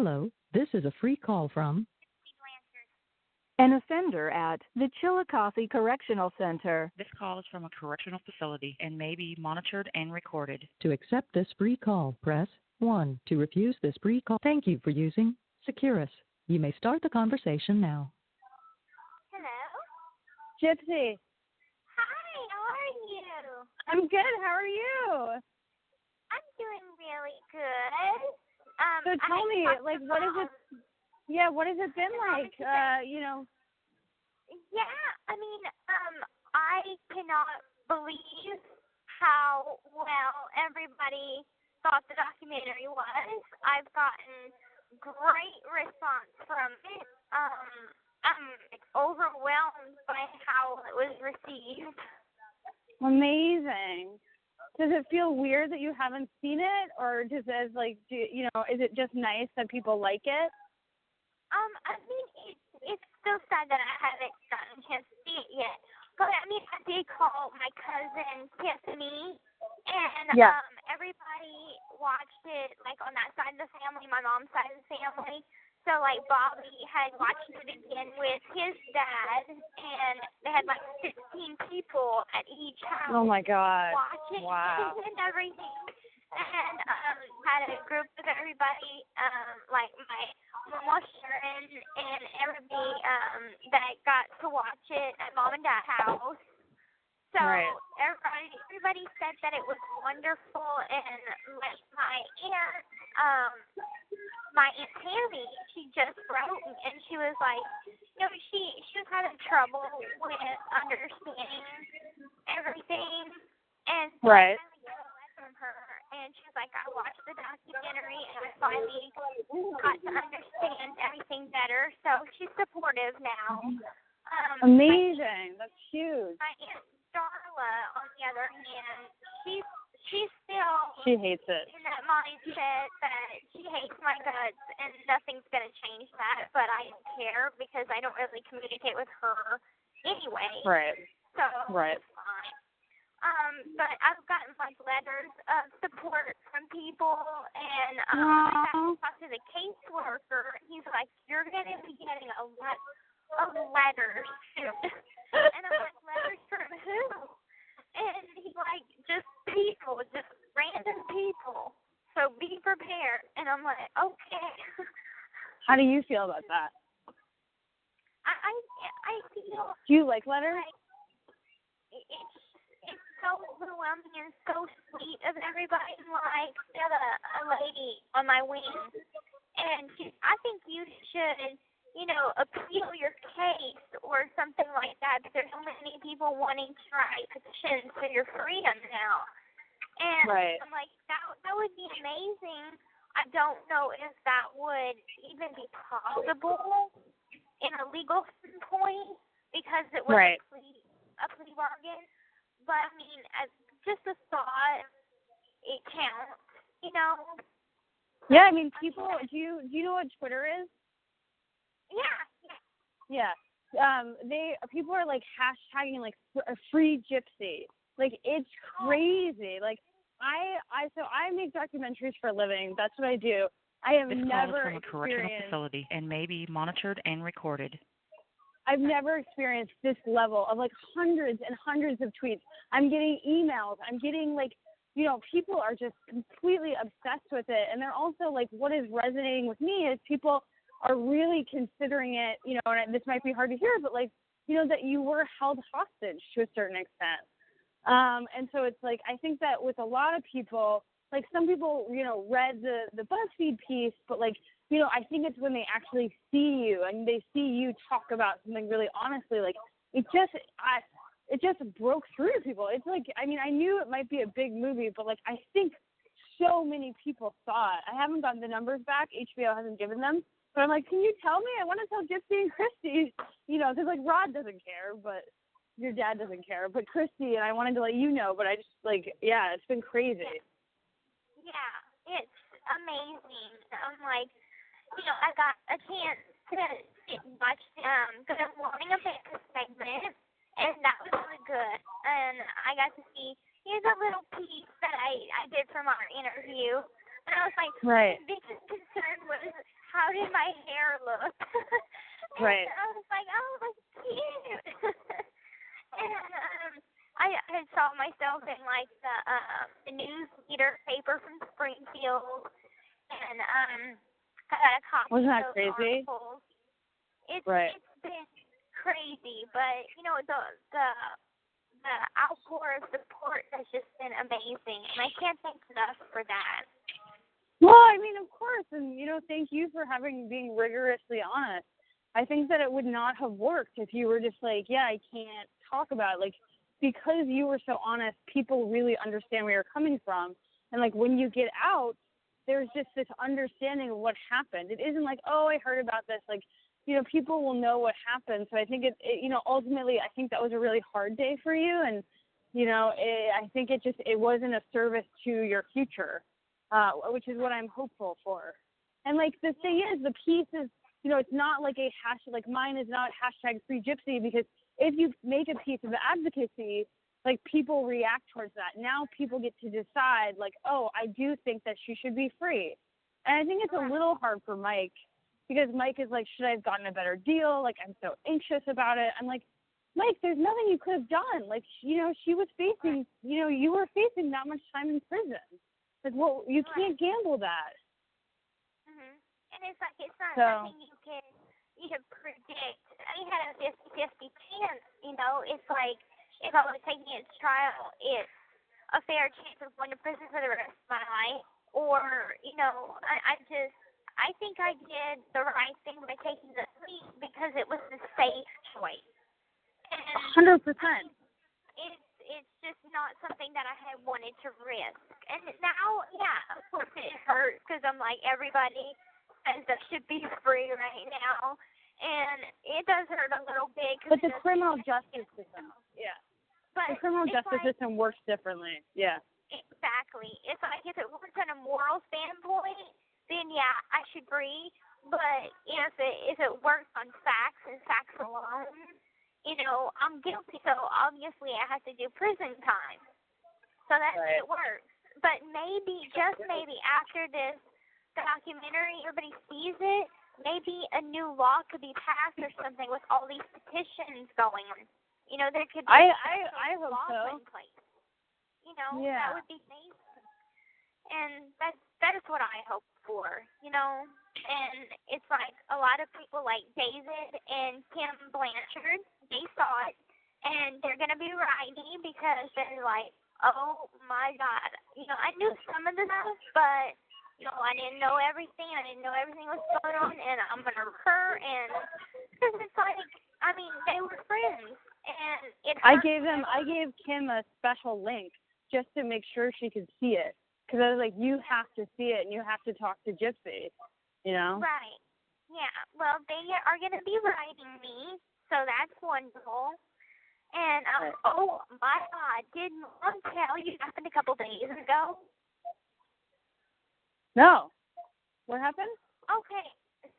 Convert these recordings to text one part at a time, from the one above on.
Hello, this is a free call from An offender at the Chillicothe Correctional Center. This call is from a correctional facility and may be monitored and recorded. To accept this free call, press 1. To refuse this free call, thank you for using Securus. You may start the conversation now. Hello? Gypsy. Hi, how are you? I'm good. How are you? I'm doing really good. So tell me, like, what is it? Yeah, what has it been like? Yeah, I mean, I cannot believe how well everybody thought the documentary was. I've gotten great response from it. I'm overwhelmed by how it was received. Amazing. Does it feel weird that you haven't seen it, or does it is it just nice that people like it? I mean, it's still sad that I haven't gotten a chance to see it yet. But I mean, I did call my cousin Tiffany, and everybody watched it, like on that side of the family, my mom's side of the family. So like Bobby had watched it again with his dad, and they had like 15 people at each house. Oh my God! Watching and everything. And had a group of everybody, like my mama Sharon and everybody that got to watch it at mom and dad's house. So everybody said that it was wonderful, and like my aunt Tammy, she just wrote, and she was like, she was having trouble with understanding everything, and so I finally got away from her. And she was like, I watched the documentary and I finally got to understand everything better. So she's supportive now. Amazing. That's huge. My Aunt Darla, on the other hand, she's still she hates it. in that mindset that she hates my guts and nothing's going to change that. But I don't care because I don't really communicate with her anyway. Right. So it's fine. But I've gotten like letters of support from people, and I got to talk to the caseworker. He's like, "You're going to be getting a lot of letters soon." And I'm like, "Letters from who?" And he's like, "Just people, just random people. So be prepared." And I'm like, "Okay." How do you feel about that? I feel. Do you like letters? It's so overwhelming and so sweet of everybody. Like, there's a lady on my wing, and I think you should, appeal your case or something like that. But there's so many people wanting to write petitions for your freedom now. And I'm like, that would be amazing. I don't know if that would even be possible in a legal standpoint because it was a plea bargain. But I mean, as just a thought, it counts, Yeah, I mean, people. Do you know what Twitter is? Yeah. People are like hashtagging like a free Gypsy. Like it's crazy. Like so I make documentaries for a living. That's what I do. I have never experienced. This call is from a correctional facility and may be monitored and recorded. I've never experienced this level of like hundreds and hundreds of tweets. I'm getting emails. I'm getting like, people are just completely obsessed with it. And they're also like, what is resonating with me is people are really considering it, and this might be hard to hear, but like, that you were held hostage to a certain extent. And so it's like, I think that with a lot of people, like some people, read the BuzzFeed piece, but like, I think it's when they actually see you and they see you talk about something really honestly, like it just broke through to people. It's like, I mean, I knew it might be a big movie, but like, I think so many people saw it. I haven't gotten the numbers back. HBO hasn't given them, but I'm like, can you tell me? I want to tell Gypsy and Christy, because like Rod doesn't care, but your dad doesn't care, but Christy, and I wanted to let you know, but I just like, it's been crazy. Yeah, it's amazing. I'm like, I got a chance to watch Good Morning America segment, and that was really good. And I got to see, here's a little piece that I did from our interview. And I was like, my biggest concern was how did my hair look? And Right. I was like, oh, that's cute. And I saw myself in like the news leader paper from Springfield, and I got a copy Wasn't of that those crazy? articles. It's been crazy, but you know the outpour of support has just been amazing, and I can't thank enough for that. Well, I mean, of course, and thank you for being rigorously honest. I think that it would not have worked if you were just like, yeah, I can't talk about it. Like, because you were so honest, people really understand where you're coming from. And like when you get out, there's just this understanding of what happened. It isn't like, oh, I heard about this. Like, people will know what happened. So I think ultimately, I think that was a really hard day for you. And, I think it wasn't a service to your future, which is what I'm hopeful for. And like the thing is, the piece is, it's not like a hashtag, like mine is not hashtag Free Gypsy, because if you make a piece of advocacy, like people react towards that. Now people get to decide, like, oh, I do think that she should be free. And I think it's a little hard for Mike, because Mike is like, should I have gotten a better deal? Like, I'm so anxious about it. I'm like, Mike, there's nothing you could have done. Like, she was facing, you were facing that much time in prison. Like, well, you can't gamble that. Mhm. And it's like it's not something you can predict. I had a 50-50 chance. It's like if I was taking it to trial, it's a fair chance of going to prison for the rest of my life. Or I think I did the right thing by taking the plea because it was the safe choice. And 100%. It's just not something that I had wanted to risk. And now, yeah, of course it hurts because I'm like, everybody says that should be free right now. And it does hurt a little bit. But the criminal justice system, But the criminal justice system works differently. Yeah. Exactly. It's like if it works on a moral standpoint, then yeah, I should agree. But if it works on facts and facts alone, I'm guilty, so obviously I have to do prison time. So that's right. It works. But maybe, just maybe, after this documentary, everybody sees it, maybe a new law could be passed or something with all these petitions going on. There could be I hope law so. in place. That would be amazing. And that is what I hope for, And it's like a lot of people like David and Kim Blanchard, they saw it, and they're going to be writing because they're like, oh, my God. I knew some of the stuff, but, I didn't know everything. I didn't know everything was going on, and I'm going to refer, and because it's like, I mean, they were friends, and I gave Kim a special link just to make sure she could see it. Because I was like, you have to see it, and you have to talk to Gypsy, Right. Yeah. Well, they are going to be writing me, so that's wonderful. And, oh, my God, did Mom tell you what happened a couple days ago? No. What happened? Okay.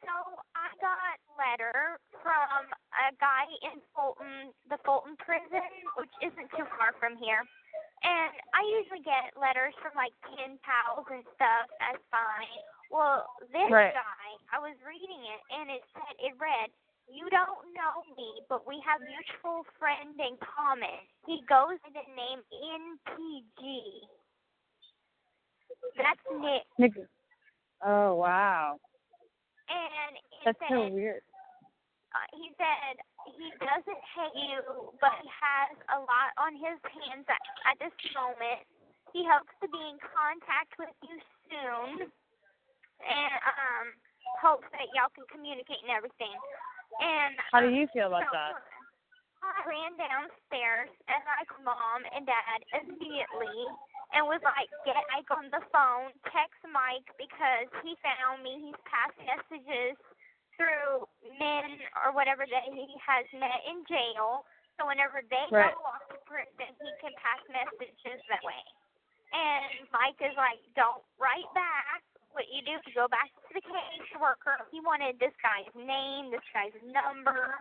So I got a letter from a guy in Fulton, the Fulton prison, which isn't too far from here. And I usually get letters from like pen pals and stuff. That's fine. Well, this guy, I was reading it, and it read, "You don't know me, but we have mutual friend in common. He goes by the name NPG." That's Nick. Oh, wow. And that's so weird. He said he doesn't hate you, but he has a lot on his hands at this moment. He hopes to be in contact with you soon, and hopes that y'all can communicate and everything. And how do you feel about that? I ran downstairs and I called Mom and Dad immediately and was like, get Ike on the phone, text Mike because he found me. He's passed messages through men or whatever that he has met in jail. So whenever they go off to prison, he can pass messages that way. And Mike is like, don't write back. What you do is go back to the caseworker. He wanted this guy's name, this guy's number.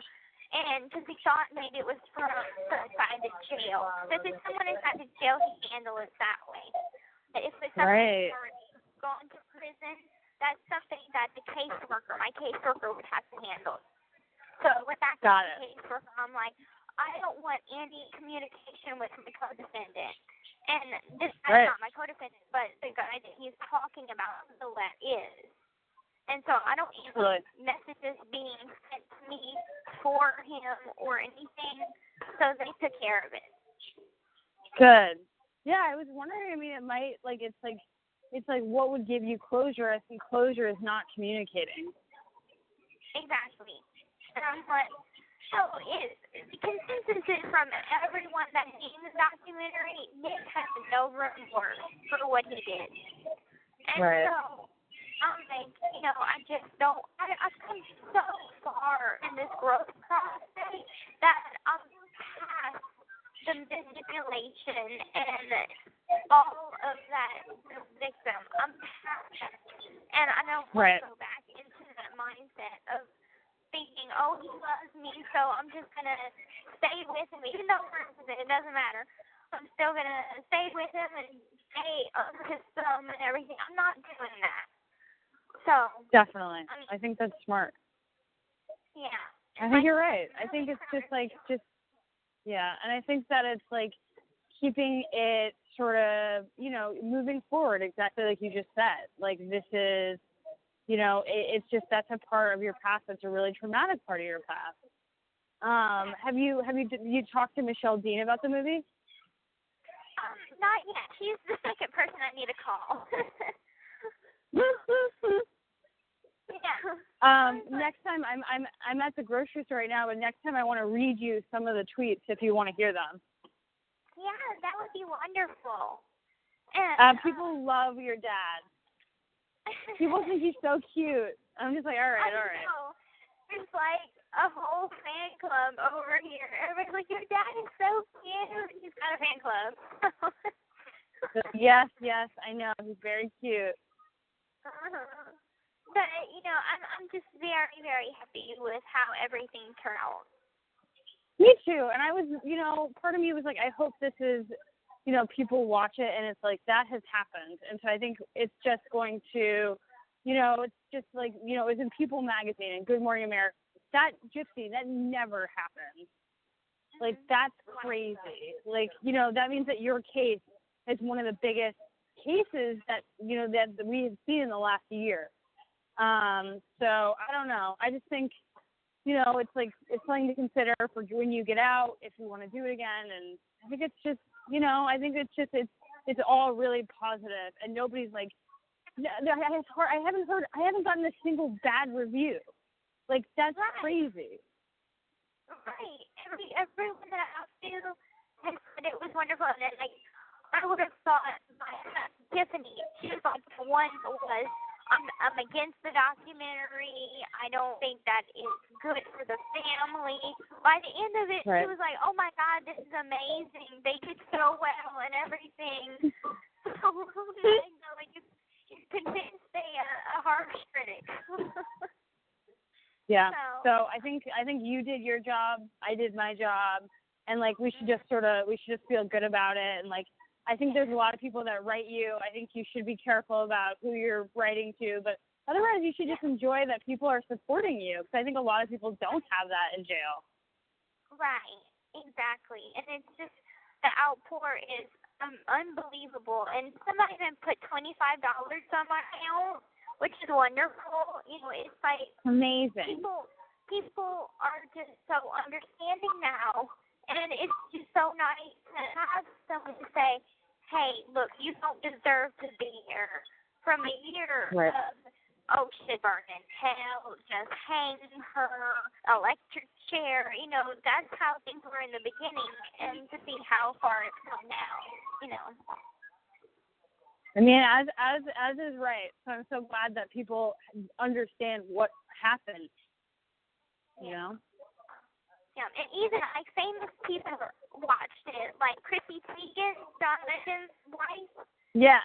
And because he thought maybe it was from inside the jail. So if it's someone inside the jail, he can handle it that way. But if it's someone who's already gone to prison, that's something that my caseworker would have to handle. So with that caseworker, I'm like, I don't want any communication with my co-defendant. And this guy's not my co-defendant, but the guy that he's talking about, so that is. And so I don't want messages being sent to me for him or anything, so they took care of it. Good. Yeah, I was wondering, I mean, it might, like, it's like what would give you closure? I think closure is not communicating. Exactly. And I'm like, so the consensus is from everyone that seen the documentary, Nick has no remorse for what he did. And so I'm like, you know, I just don't, I've come so far in this growth process that I'm past the manipulation and all of that, the victim. I'm past that. And I don't want to go back into that mindset of thinking, oh, he loves me, so I'm just going to stay with him, even though it doesn't matter. I'm still going to stay with him and stay under his thumb and everything. I'm not doing that. So definitely. I think that's smart. Yeah. I think you're right. I think it's just yeah, and I think that it's like keeping it sort of, you know, moving forward exactly like you just said. Like this is, you know, it's just that's a part of your past that's a really traumatic part of your past. Have you talked to Michelle Dean about the movie? Not yet. She's the second person I need to call. Yeah. Next time I'm at the grocery store right now, but next time I want to read you some of the tweets if you want to hear them. Yeah, that would be wonderful. People love your dad. People think he's so cute. I'm just like, all right. Know. There's like a whole fan club over here. Everybody's like, your dad is so cute. He's got a fan club. Yes, I know. He's very cute. But, you know, I'm just very, very happy with how everything turned out. Me too. And I was, you know, part of me was like, I hope this is, you know, people watch it and it's like, that has happened. And so I think it's just going to, you know, it's just like, you know, it was in People magazine and Good Morning America. That Gypsy, that never happened. Like, that's crazy. Like, you know, that means that your case is one of the biggest cases that, you know, that we have seen in the last year. So I don't know. I just think, you know, it's like, it's something to consider for when you get out, if you want to do it again. And I think it's just, you know, I think it's just, it's all really positive and nobody's like, I haven't gotten a single bad review. Like, that's crazy. Right. Everyone that I talked to has said it was wonderful. And then, like, I would have thought my Tiffany, she was like the one that was, I'm against the documentary. I don't think that it's good for the family. By the end of it, she was like, oh, my God, this is amazing. They did so well and everything. So, you know, like, you convinced a harsh critic. Yeah. So I think you did your job. I did my job. And, like, we should just feel good about it. And, like, I think there's a lot of people that write you. I think you should be careful about who you're writing to. But otherwise, you should just enjoy that people are supporting you. Because I think a lot of people don't have that in jail. Right. Exactly. And it's just the outpour is unbelievable. And somebody even put $25 on my account, which is wonderful. You know, it's like amazing. People are just so understanding now. And it's just so nice to have someone to say, hey, look, you don't deserve to be here. From a year of, oh, she'd burn in hell, just hang her, electric chair, you know, that's how things were in the beginning, and to see how far it's come now, you know. I mean, as is right. So I'm so glad that people understand what happened, you know? Yeah, and even, like, famous people watched it, like Chrissy Teigen, John Legend's wife. Yeah.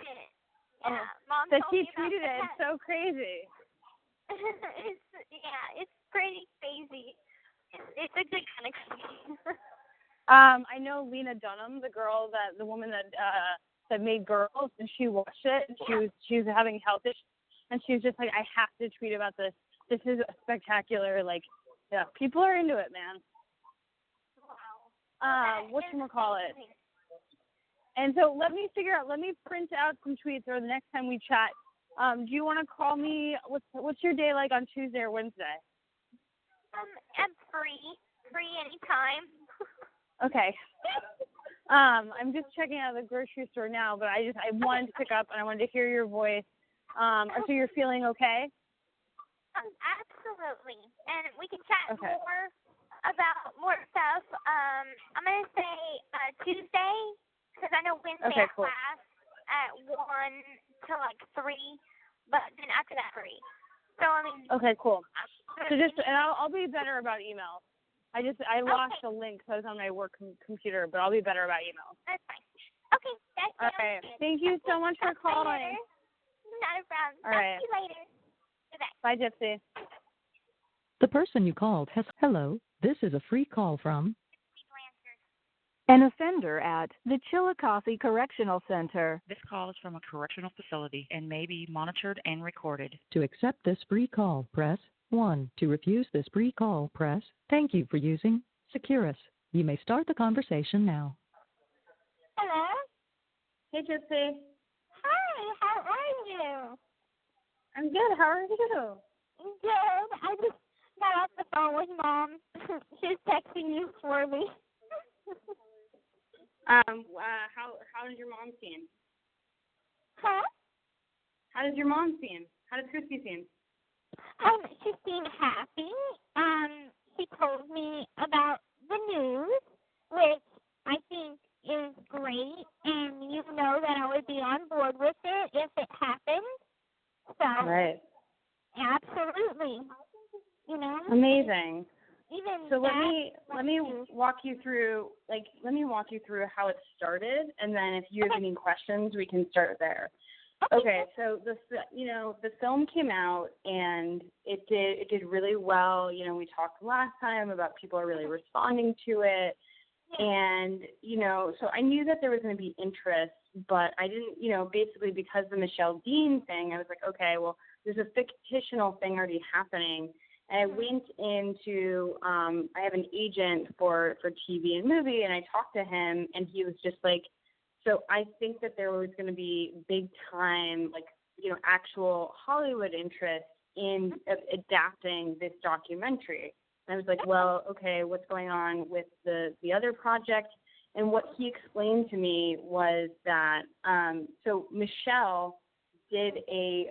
Did it. Yeah, Mom that told she me tweeted about it. It's so crazy. It's pretty crazy. It's a good kind of crazy. I know Lena Dunham, the woman that made Girls, and she watched it. And she was having health issues. and she was just like, I have to tweet about this. This is spectacular. Like, yeah, people are into it, man. Wow. Whatchamacallit. And so let me print out some tweets or the next time we chat. Do you want to call me? What's your day like on Tuesday or Wednesday? I'm free anytime. Okay. I'm just checking out the grocery store now, but I wanted to pick up and I wanted to hear your voice. So you're feeling okay? Absolutely. And we can chat Okay. more about more stuff. I'm going to say Tuesday, because I know Wednesday I cool. class at 1 to like 3, but then after that 3. So, I mean. Okay, cool. So and I'll be better about email. I lost the link, so I was on my work computer, but I'll be better about email. That's fine. Okay, that's All right. Thank you so much for calling. Not a problem. All right. Talk to you later. Bye, Gypsy. The person you called has hello. This is a free call from an offender at the Chillicothe Correctional Center. This call is from a correctional facility and may be monitored and recorded. To accept this free call, press 1. To refuse this free call, press thank you for using Securus. You may start the conversation now. Hello? Hey, Gypsy. Hi, how are you? I'm good. How are you? Good. I just got off the phone with Mom. She's texting you for me. How does your mom seem? Huh? How does your mom seem? How does Christy seem? She seemed happy. She told me about the news, which I think is great, and you know that I would be on board with it if it happened. So, Right. Absolutely. You know? Amazing. Even so let that, me walk you through how it started, and then if you have any questions, we can start there. Okay, so the film came out and it did really well. You know, we talked last time about people are really responding to it, and so I knew that there was going to be interest, but I didn't, basically because the Michelle Dean thing, I was like, okay, well, there's a fictional thing already happening. And I went into, I have an agent for TV and movie, and I talked to him, and he was just like, so I think that there was going to be big time, actual Hollywood interest in adapting this documentary. And I was like, well, okay, what's going on with the other project? And what he explained to me was that, so Michelle did a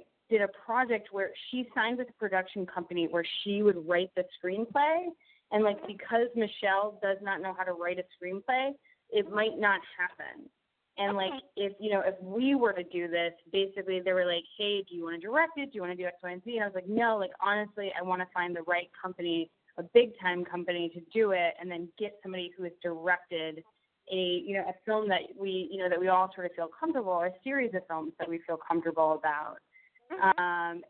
project where she signed with a production company where she would write the screenplay. And because Michelle does not know how to write a screenplay, it might not happen. And if we were to do this, basically they were like, hey, do you want to direct it? Do you want to do X, Y, and Z? And I was like, no, honestly, I want to find the right company, a big time company to do it, and then get somebody who has directed a film that we all sort of feel comfortable, or a series of films that we feel comfortable about. And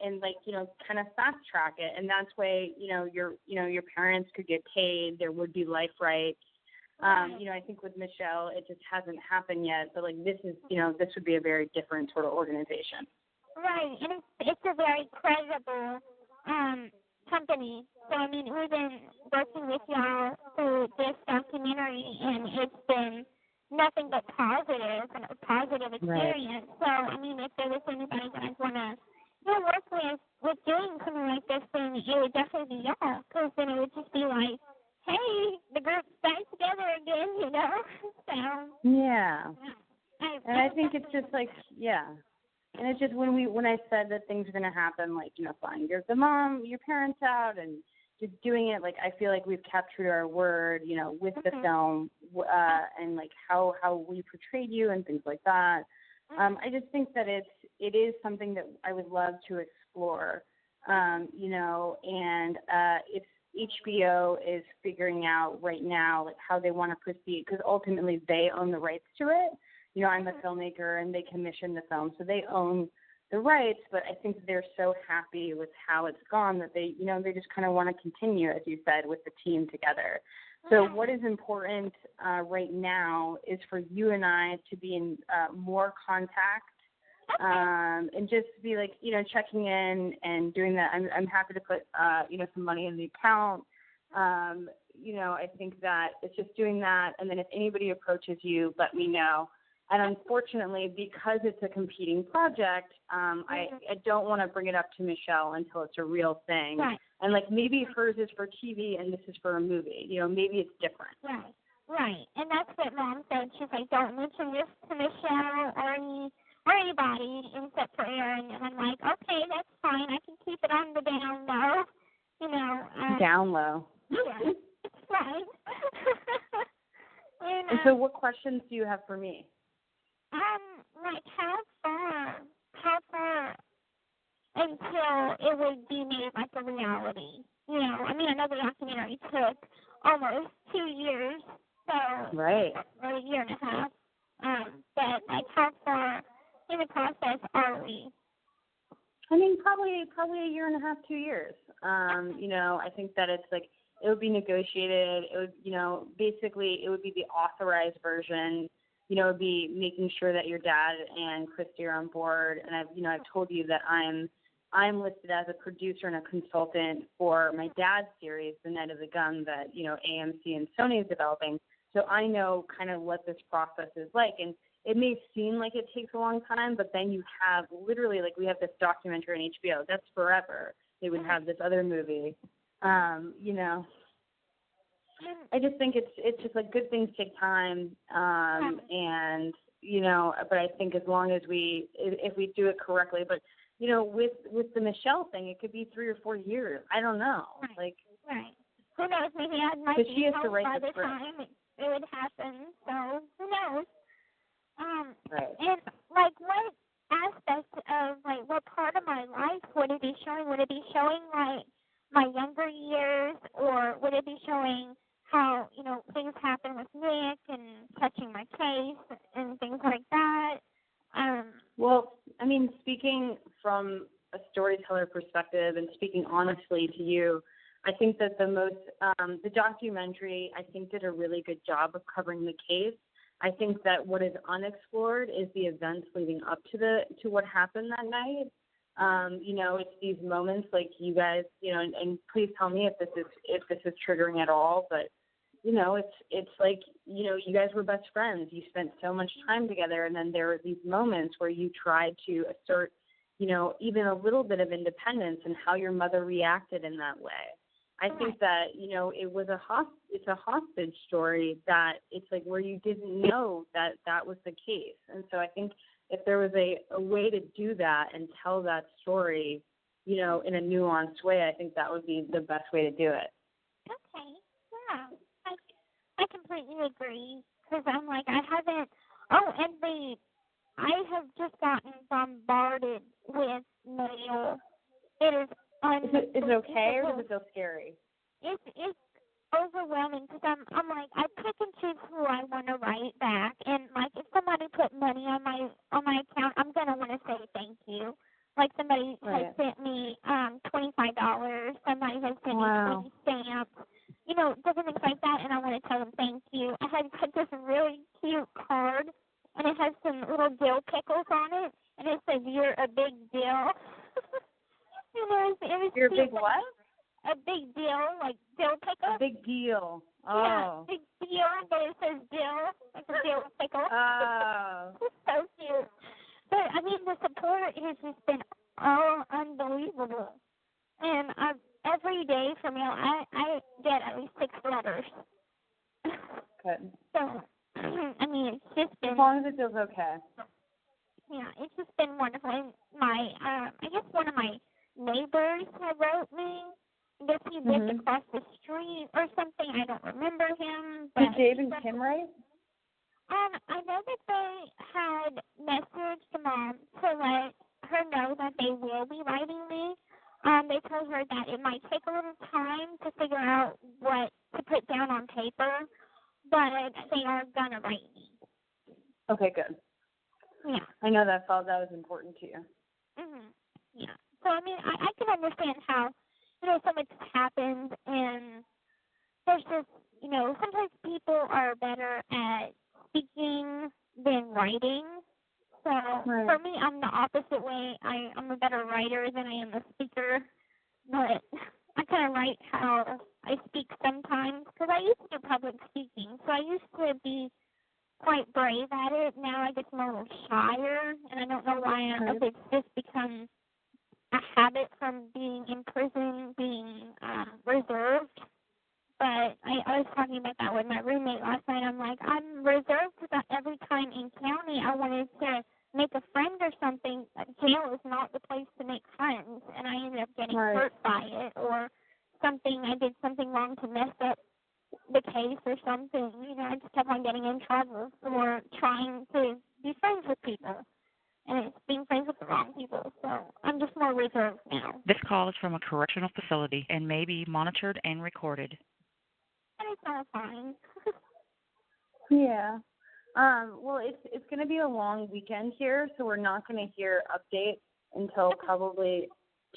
kind of fast track it, and that's way your parents could get paid. There would be life rights. I think with Michelle, it just hasn't happened yet. But this is this would be a very different sort of organization. Right, and it's a very credible company. So I mean, we've been working with y'all through this documentary, and it's been nothing but positive and a positive experience. Right. So I mean, if there was anybody that I'd want to work with doing something like this, then it would definitely be y'all, because then it would just be like, hey, the group's back together again, So yeah. And I think it's just and it's just when I said that things are going to happen, flying your parents out and just doing it, I feel like we've kept true to our word, with the film, and how we portrayed you and things like that. I just think that it is something that I would love to explore, and if HBO is figuring out right now how they want to proceed, because ultimately they own the rights to it. I'm a filmmaker and they commission the film, so they own the rights, but I think they're so happy with how it's gone that they just kind of want to continue, as you said, with the team together. So what is important right now is for you and I to be in more contact and just be like, checking in and doing that. I'm happy to put, some money in the account. I think that it's just doing that. And then if anybody approaches you, let me know. And unfortunately, because it's a competing project, I don't want to bring it up to Michelle until it's a real thing. Right. And hers is for TV and this is for a movie. Maybe it's different. Right. And that's what Mom said. She's like, don't mention this to Michelle or anybody except for Erin. And I'm like, okay, that's fine. I can keep it on the down low. Down low. Yeah, it's fine. And so what questions do you have for me? How far until it would be made like a reality? I know the documentary took almost 2 years, so right, or a year and a half. But how far in the process are we? Probably a year and a half, 2 years. I think that it's it would be negotiated. It would, basically it would be the authorized version. It would be making sure that your dad and Christy are on board. And I've told you that I'm listed as a producer and a consultant for my dad's series, The Night of the Gun, that, AMC and Sony is developing. So I know kind of what this process is like. And it may seem like it takes a long time, but then you have literally, we have this documentary on HBO. That's forever. They would have this other movie. I just think it's just good things take time. And, but I think as long as if we do it correctly, but, with the Michelle thing, it could be 3 or 4 years. I don't know. Right. Who knows? Maybe I might be she has to write by the the script. time it would happen. So who knows? Right. And what aspect of what part of my life would it be showing? Would it be showing my younger years, or would it be showing how things happen with Nick and touching my case and things like that? Well, speaking from a storyteller perspective and speaking honestly to you, I think that the documentary, I think, did a really good job of covering the case. I think that what is unexplored is the events leading up to what happened that night. It's these moments you guys, and please tell me if this is triggering at all, but it's you guys were best friends. You spent so much time together, and then there were these moments where you tried to assert, even a little bit of independence, and how your mother reacted in that way. I think that, it was it's a hostage story that it's where you didn't know that was the case. And so I think if there was a way to do that and tell that story, in a nuanced way, I think that would be the best way to do it. Okay, yeah. I completely agree, because I'm I have just gotten bombarded with mail. It is Is it okay, or does it feel scary? It's overwhelming, because I'm I pick and choose who I want to write back, and if somebody put money on my account, I'm gonna want to say thank you. Somebody has sent me $25. Somebody has sent me 20 stamps. Different things like that, and I want to tell them thank you. I had this really cute card, and it has some little dill pickles on it, and it says, "You're a big deal." You're a big what? A big deal, dill pickle. A big deal. Oh. Yeah, big deal, but it says dill, like a dill pickle. Oh. It's so cute. But, the support has just been unbelievable. And every day from mail, I get at least 6 letters. Good. So, it's just been... As long as it feels okay. Yeah, it's just been wonderful. And I guess one of my neighbors had wrote me. I guess he lived across the street or something. I don't remember him. But Did Dave and Kim write? I know that they had messaged Mom to let her know that they will be writing me. They told her that it might take a little time to figure out what to put down on paper, but they are going to write me. Okay, good. Yeah. I know that was important to you. Yeah. So, I can understand how, so much happens, and there's just, sometimes people are better at speaking than writing. So, So for me, I'm the opposite way. I'm a better writer than I am a speaker, but I kind of write how I speak sometimes because I used to do public speaking. So I used to be quite brave at it. Now I get a little shyer, and I don't know why. If it's just become a habit from being in prison, being reserved. But I was talking about that with my roommate last night. I'm like, I'm reserved because every time in county I wanted to make a friend or something, jail is not the place to make friends. And I ended up getting hurt by it, or something, I did something wrong to mess up the case or something. You know, I just kept on getting in trouble for trying to be friends with people. And it's being friends with the wrong people. So I'm just more reserved now. This call is from a correctional facility and may be monitored and recorded. And it's all fine. Yeah. Well, it's going to be a long weekend here, so we're not going to hear updates until probably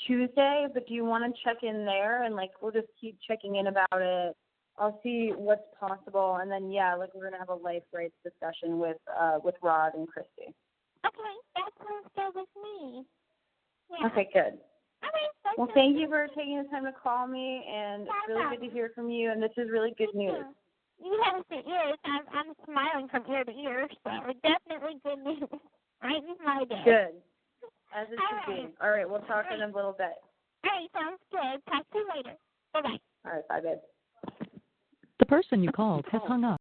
Tuesday. But do you want to check in there, and like we'll just keep checking in about it. I'll see what's possible, and then like we're going to have a life rights discussion with Rod and Christy. Okay, that sounds good with me. Yeah. Okay, good. Okay, well, thank you for taking the time to call me, and it's really good to hear from you, and this is really good news. You have the ears. I'm smiling from ear to ear, so definitely good news. Right in my day. Good. As it should be. All right, we'll talk in a little bit. All right, sounds good. Talk to you later. Bye-bye. All right, bye, babe. The person you called has hung up.